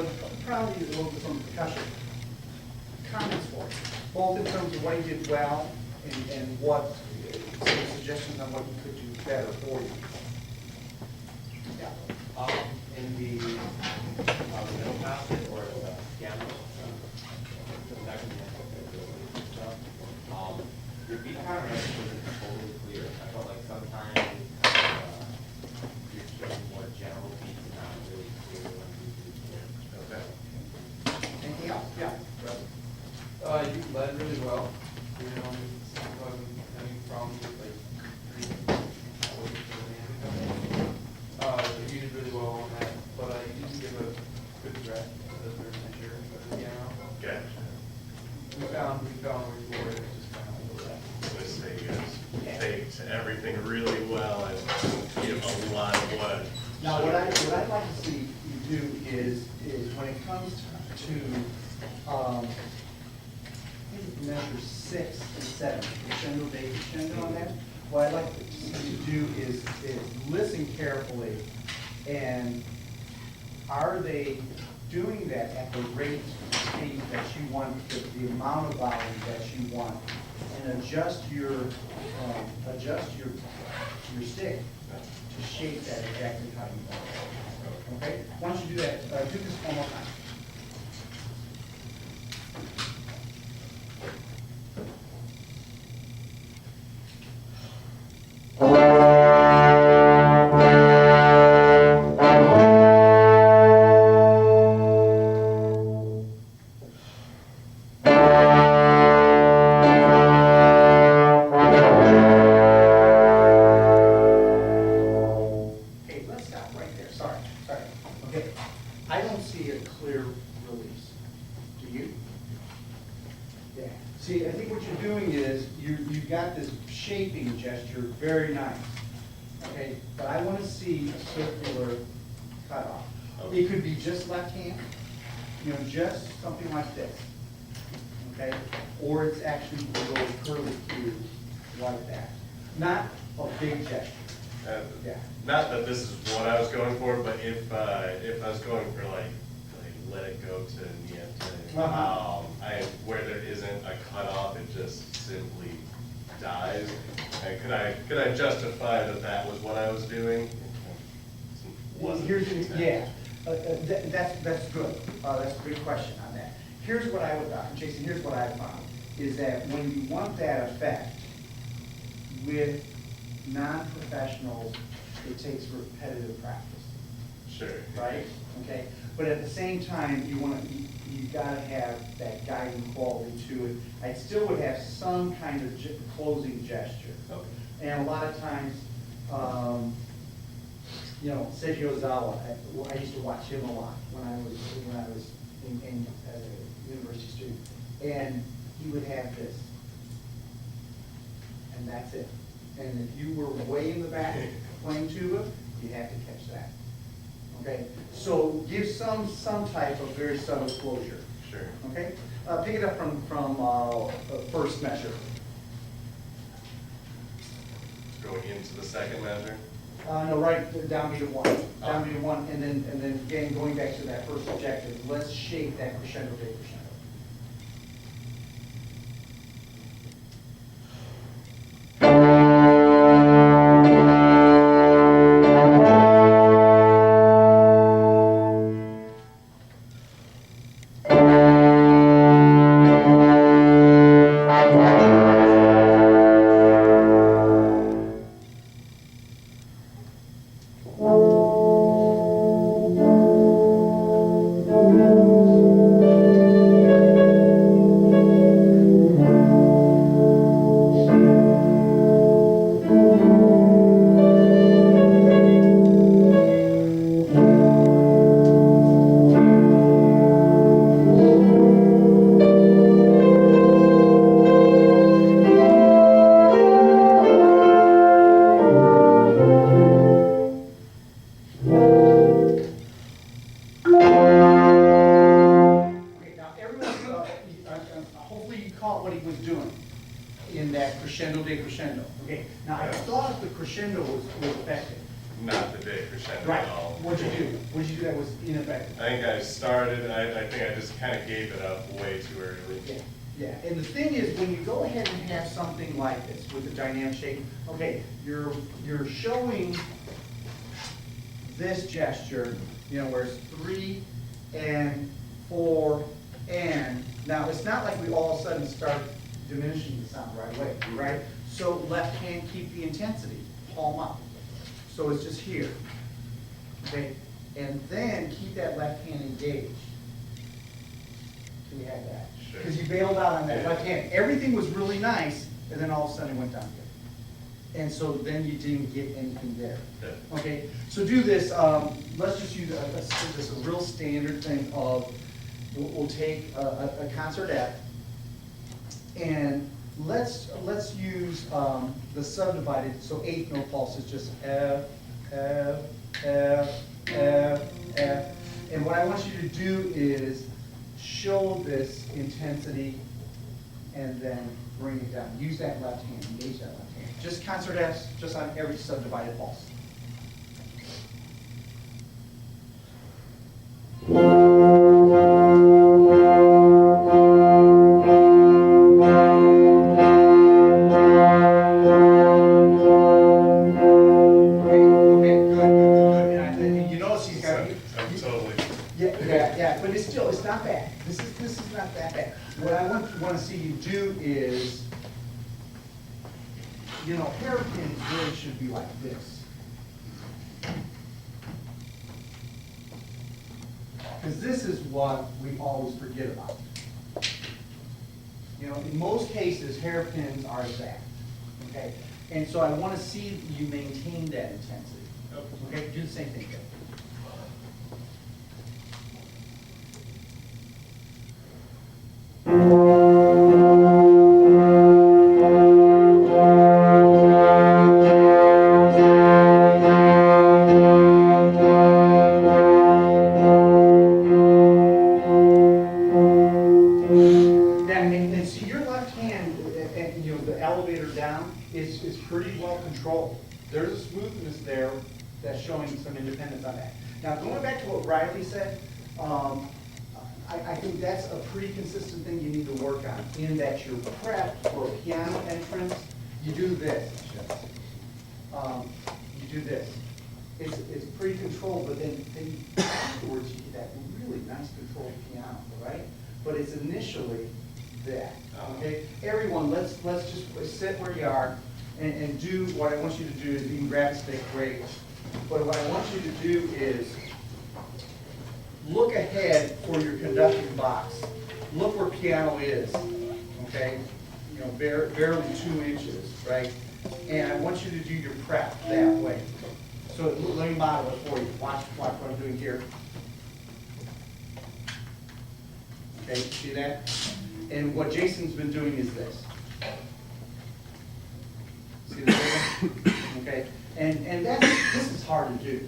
would probably use a little bit from percussion. Comments for it, both in terms of what he did well and what, some suggestions on what he could do better for you. Yeah. In the middle passage or the gamma, your beat pattern wasn't totally clear. I felt like sometimes you're getting more general beats and not really clear when you do it. Okay. Anything else? Yeah. You led really well. You know, wasn't having problems with like you did really well on that, but you didn't give a good threat to the third measure of the piano. Gotcha. We found where you were, it was just kind of over that. Let's say you guys baked everything really well and give a lot of what. Now, what I'd like to see you do is when it comes to measure 6 and 7, crescendo, decrescendo on that. What I'd like you to do is listen carefully, and are they doing that at the rate speed that you want, the amount of volume that you want, and adjust your stick to shape that exactly how you want it. Okay? Once you do that, do this one more time. See, I think what you're doing is you've got this shaping gesture, very nice. Okay, but I want to see a circular cutoff. It could be just left hand, you know, just something like this. Okay, or it's actually a little curly cue like that. Not a big gesture. Yeah. Not that this is what I was going for, but if I was going for like let it go to Niente, where there isn't a cutoff, it just simply dies. And could I justify that was what I was doing? That's good. That's a good question on that. Here's what I would, Jason, here's what I found, is that when you want that effect with non-professionals, it takes repetitive practice. Sure. Right? Okay. But at the same time, you gotta have that guiding quality to it. I still would have some kind of closing gesture. Okay. And a lot of times, you know, Seiji Ozawa, I used to watch him a lot when I was in as a university student, and he would have this, and that's it. And if you were way in the back playing tuba, you have to catch that. Okay, so give some type of very subtle closure. Sure. Okay, pick it up from first measure. Going into the second measure. No, right down to 1, down to 1, and then again going back to that first objective. Let's shape that crescendo, decrescendo. not the day crescendo Right, at all. what'd you do? What'd you do that was ineffective? I think I started, I think I just kind of gave it up way too early. Yeah, yeah, and the thing is, when you go ahead and have something like this with the dynamic shape, okay, you're showing this gesture, you know, where it's 3 and 4 and, now it's not like we all of a sudden start diminishing the sound right away, right? So left hand, keep the intensity, palm up. So it's just here, okay? And then keep that left hand engaged. So we had that. Sure. Because you bailed out on that Yeah. left hand. Everything was really nice, and then all of a sudden it went down here. And so then you didn't get anything there. Yeah. Okay, so do this, let's just use just a real standard thing of, we'll take a concert F, and let's use the subdivided, so eighth note pulse is just F, F, F, F, F. And what I want you to do is show this intensity and then bring it down. Use that left hand, engage that left hand. Just concert Fs, just on every subdivided pulse. Yeah, but it's still, it's not bad. This is not that bad. What I want to see you do is, you know, hairpins really should be like this. Because this is what we always forget about. You know, in most cases, hairpins are that, okay? And so I want to see you maintain that intensity. Okay, do the same thing here. Elevator down is pretty well controlled. There's a smoothness there that's showing some independence on that. Now, going back to what Riley said, I think that's a pretty consistent thing you need to work on, in that you're prepped for a piano entrance, you do this. You do this. It's pretty controlled, but then afterwards you get that really nice controlled piano, right? But it's initially that. Okay, everyone, let's just sit where you are and do what I want you to do. Is you can grab a stick, great. But what I want you to do is look ahead for your conducting box. Look where piano is. Okay, you know, barely 2 inches, right? And I want you to do your prep that way. So let me model it for you. Watch what I'm doing here. Okay, see that? And what Jason's been doing is this. See the rhythm? Okay, and this is hard to do.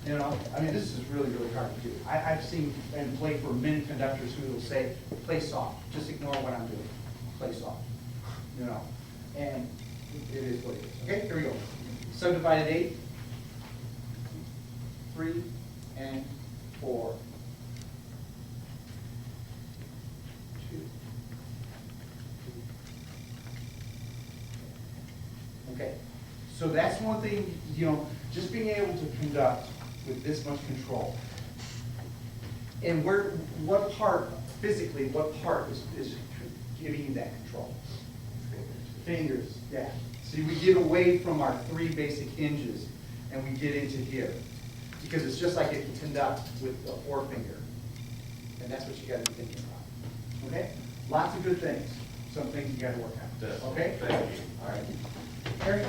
You know, I mean, this is really, really hard to do. I've seen and played for many conductors who will say, play soft, just ignore what I'm doing, play soft. You know, and it is what it is. Okay, here we go. Subdivided 8, 3 and 4. Okay, so that's one thing, you know, just being able to conduct with this much control. And what part, physically, what part is giving you that control? Fingers, yeah. See, we get away from our 3 basic hinges and we get into here. Because it's just like if you conduct with a forefinger. And that's what you gotta be thinking about. Okay? Lots of good things. Some things you gotta work on. Okay? Thank you. All right. Harry?